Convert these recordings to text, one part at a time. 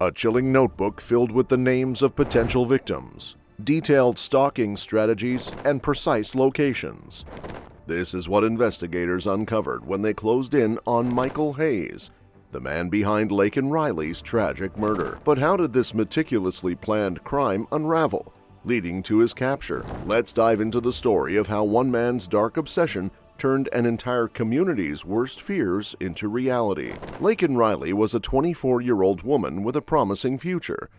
A chilling notebook filled with the names of potential victims, detailed stalking strategies, and precise locations. This is what investigators uncovered when they closed in on Michael Hayes, the man behind Laken Riley's tragic murder. But how did this meticulously planned crime unravel, leading to his capture? Let's dive into the story of how one man's dark obsession turned an entire community's worst fears into reality. Laken Riley was a 24-year-old woman with a promising future.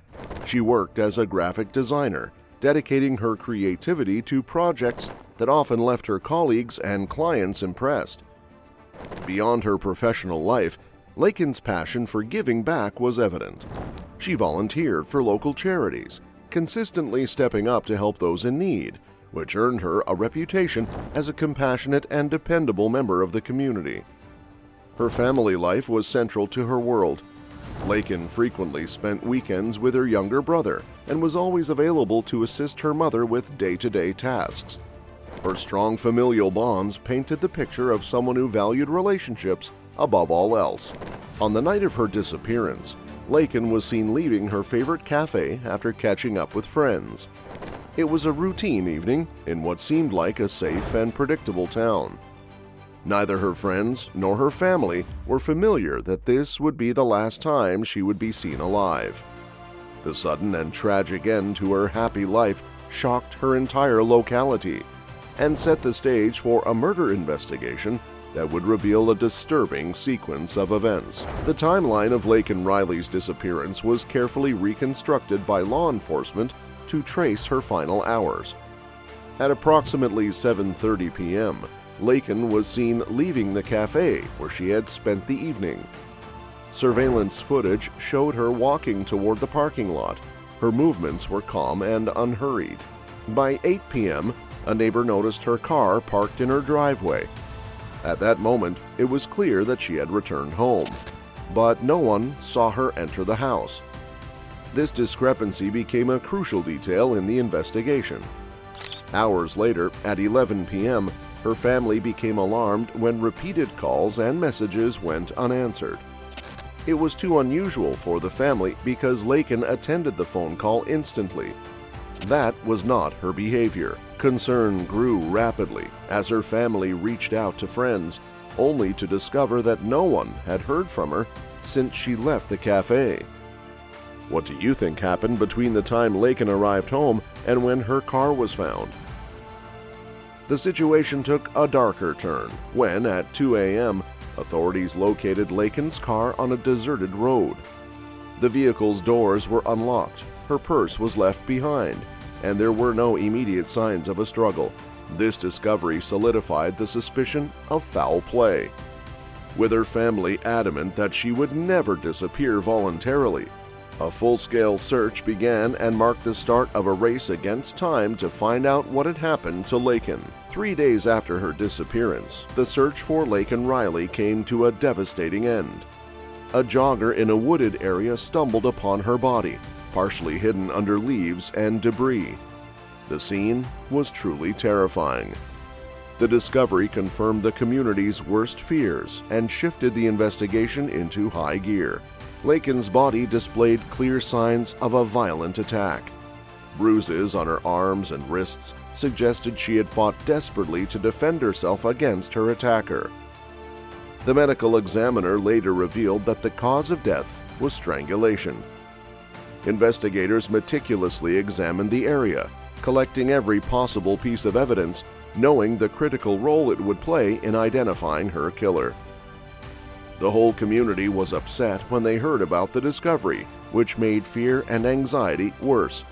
She worked as a graphic designer, dedicating her creativity to projects that often left her colleagues and clients impressed. Beyond her professional life, Laken's passion for giving back was evident. She volunteered for local charities, consistently stepping up to help those in need, which earned her a reputation as a compassionate and dependable member of the community. Her family life was central to her world. Laken frequently spent weekends with her younger brother and was always available to assist her mother with day-to-day tasks. Her strong familial bonds painted the picture of someone who valued relationships above all else. On the night of her disappearance, Laken was seen leaving her favorite cafe after catching up with friends. It was a routine evening in what seemed like a safe and predictable town. Neither her friends nor her family were familiar that this would be the last time she would be seen alive. The sudden and tragic end to her happy life shocked her entire locality and set the stage for a murder investigation that would reveal a disturbing sequence of events. The timeline of Laken Riley's disappearance was carefully reconstructed by law enforcement to trace her final hours. At approximately 7:30 p.m., Laken was seen leaving the cafe where she had spent the evening. Surveillance footage showed her walking toward the parking lot. Her movements were calm and unhurried. By 8 p.m., a neighbor noticed her car parked in her driveway. At that moment, it was clear that she had returned home, but no one saw her enter the house. This discrepancy became a crucial detail in the investigation. Hours later, at 11 p.m., her family became alarmed when repeated calls and messages went unanswered. It was too unusual for the family because Laken attended the phone call instantly. That was not her behavior. Concern grew rapidly as her family reached out to friends, only to discover that no one had heard from her since she left the cafe. What do you think happened between the time Laken arrived home and when her car was found? The situation took a darker turn when, at 2 a.m., authorities located Laken's car on a deserted road. The vehicle's doors were unlocked, her purse was left behind, and there were no immediate signs of a struggle. This discovery solidified the suspicion of foul play. With her family adamant that she would never disappear voluntarily, a full-scale search began and marked the start of a race against time to find out what had happened to Laken. 3 days after her disappearance, the search for Laken Riley came to a devastating end. A jogger in a wooded area stumbled upon her body, partially hidden under leaves and debris. The scene was truly terrifying. The discovery confirmed the community's worst fears and shifted the investigation into high gear. Laken's body displayed clear signs of a violent attack. Bruises on her arms and wrists suggested she had fought desperately to defend herself against her attacker. The medical examiner later revealed that the cause of death was strangulation. Investigators meticulously examined the area, collecting every possible piece of evidence, knowing the critical role it would play in identifying her killer. The whole community was upset when they heard about the discovery, which made fear and anxiety worse.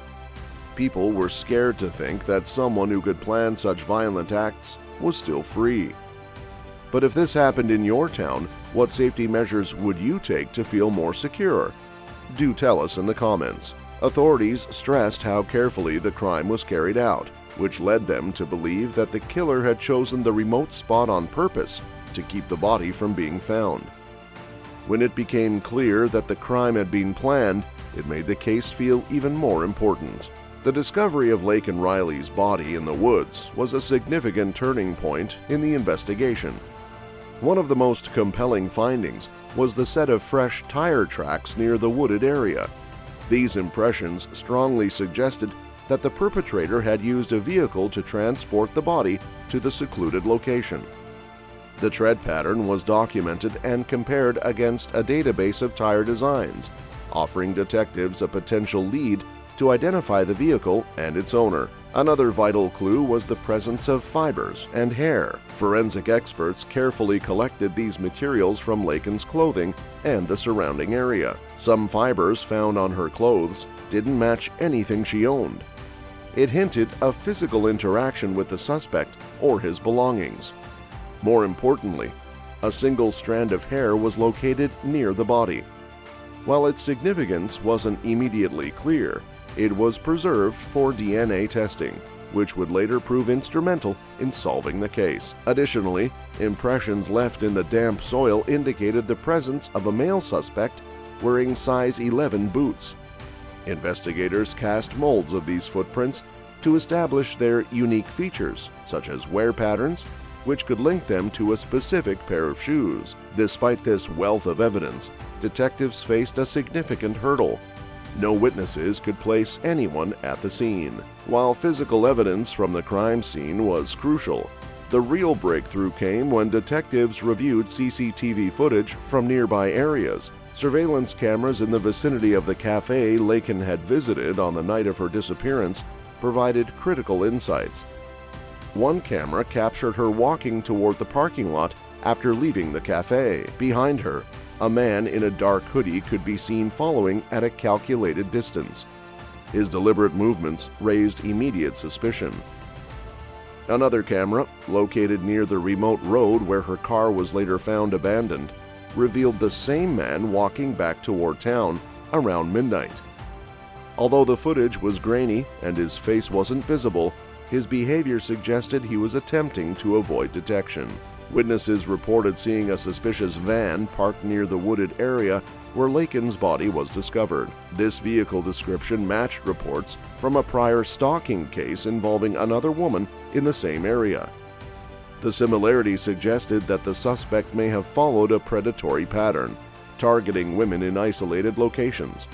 People were scared to think that someone who could plan such violent acts was still free. But if this happened in your town, what safety measures would you take to feel more secure? Do tell us in the comments. Authorities stressed how carefully the crime was carried out, which led them to believe that the killer had chosen the remote spot on purpose to keep the body from being found. When it became clear that the crime had been planned, it made the case feel even more important. The discovery of Laken Riley's body in the woods was a significant turning point in the investigation. One of the most compelling findings was the set of fresh tire tracks near the wooded area. These impressions strongly suggested that the perpetrator had used a vehicle to transport the body to the secluded location. The tread pattern was documented and compared against a database of tire designs, offering detectives a potential lead to identify the vehicle and its owner. Another vital clue was the presence of fibers and hair. Forensic experts carefully collected these materials from Laken's clothing and the surrounding area. Some fibers found on her clothes didn't match anything she owned. It hinted of physical interaction with the suspect or his belongings. More importantly, a single strand of hair was located near the body. While its significance wasn't immediately clear, it was preserved for DNA testing, which would later prove instrumental in solving the case. Additionally, impressions left in the damp soil indicated the presence of a male suspect wearing size 11 boots. Investigators cast molds of these footprints to establish their unique features, such as wear patterns, which could link them to a specific pair of shoes. Despite this wealth of evidence, detectives faced a significant hurdle. No witnesses could place anyone at the scene. While physical evidence from the crime scene was crucial, the real breakthrough came when detectives reviewed CCTV footage from nearby areas. Surveillance cameras in the vicinity of the cafe Laken had visited on the night of her disappearance provided critical insights. One camera captured her walking toward the parking lot after leaving the cafe. Behind her, a man in a dark hoodie could be seen following at a calculated distance. His deliberate movements raised immediate suspicion. Another camera, located near the remote road where her car was later found abandoned, revealed the same man walking back toward town around midnight. Although the footage was grainy and his face wasn't visible, his behavior suggested he was attempting to avoid detection. Witnesses reported seeing a suspicious van parked near the wooded area where Laken's body was discovered. This vehicle description matched reports from a prior stalking case involving another woman in the same area. The similarity suggested that the suspect may have followed a predatory pattern, targeting women in isolated locations.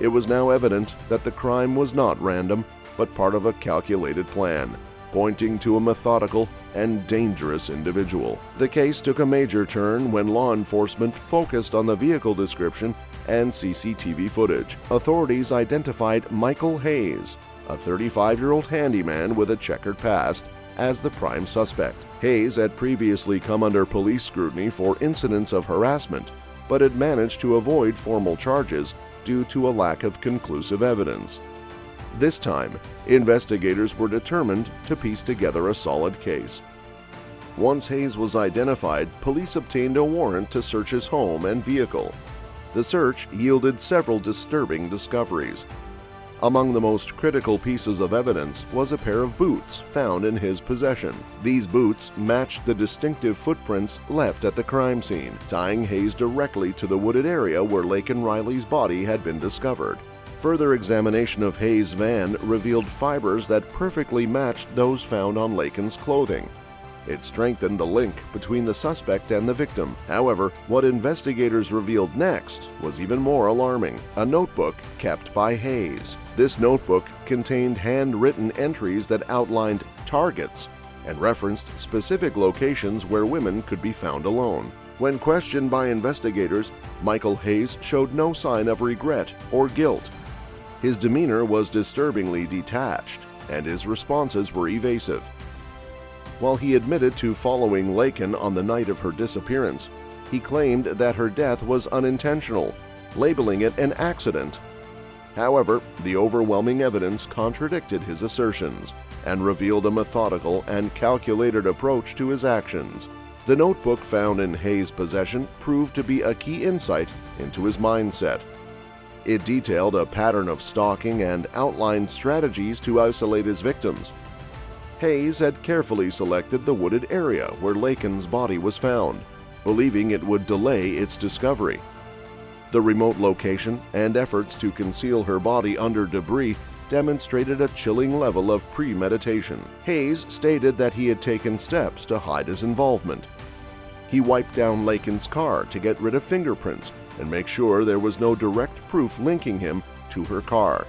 It was now evident that the crime was not random, but part of a calculated plan, pointing to a methodical and dangerous individual. The case took a major turn when law enforcement focused on the vehicle description and CCTV footage. Authorities identified Michael Hayes, a 35-year-old handyman with a checkered past, as the prime suspect. Hayes had previously come under police scrutiny for incidents of harassment, but had managed to avoid formal charges due to a lack of conclusive evidence. This time, investigators were determined to piece together a solid case. Once Hayes was identified, police obtained a warrant to search his home and vehicle. The search yielded several disturbing discoveries. Among the most critical pieces of evidence was a pair of boots found in his possession. These boots matched the distinctive footprints left at the crime scene, tying Hayes directly to the wooded area where Laken Riley's body had been discovered. Further examination of Hayes' van revealed fibers that perfectly matched those found on Laken's clothing. It strengthened the link between the suspect and the victim. However, what investigators revealed next was even more alarming. A notebook kept by Hayes. This notebook contained handwritten entries that outlined targets and referenced specific locations where women could be found alone. When questioned by investigators, Michael Hayes showed no sign of regret or guilt. His demeanor was disturbingly detached, and his responses were evasive. While he admitted to following Laken on the night of her disappearance, he claimed that her death was unintentional, labeling it an accident. However, the overwhelming evidence contradicted his assertions and revealed a methodical and calculated approach to his actions. The notebook found in Hayes' possession proved to be a key insight into his mindset. It detailed a pattern of stalking and outlined strategies to isolate his victims. Hayes had carefully selected the wooded area where Laken's body was found, believing it would delay its discovery. The remote location and efforts to conceal her body under debris demonstrated a chilling level of premeditation. Hayes stated that he had taken steps to hide his involvement. He wiped down Laken's car to get rid of fingerprints and make sure there was no direct proof linking him to her car.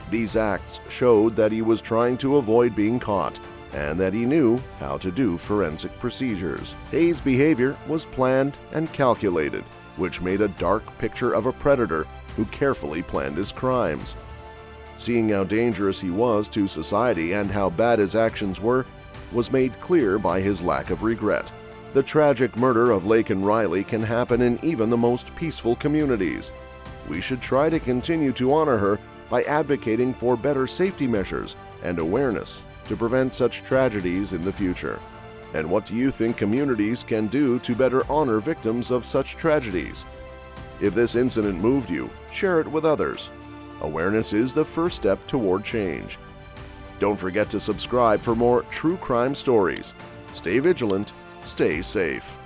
These acts showed that he was trying to avoid being caught and that he knew how to do forensic procedures. Hayes' behavior was planned and calculated, which made a dark picture of a predator who carefully planned his crimes. Seeing how dangerous he was to society and how bad his actions were was made clear by his lack of regret. The tragic murder of Laken Riley can happen in even the most peaceful communities. We should try to continue to honor her by advocating for better safety measures and awareness to prevent such tragedies in the future. And what do you think communities can do to better honor victims of such tragedies? If this incident moved you, share it with others. Awareness is the first step toward change. Don't forget to subscribe for more true crime stories. Stay vigilant, stay safe.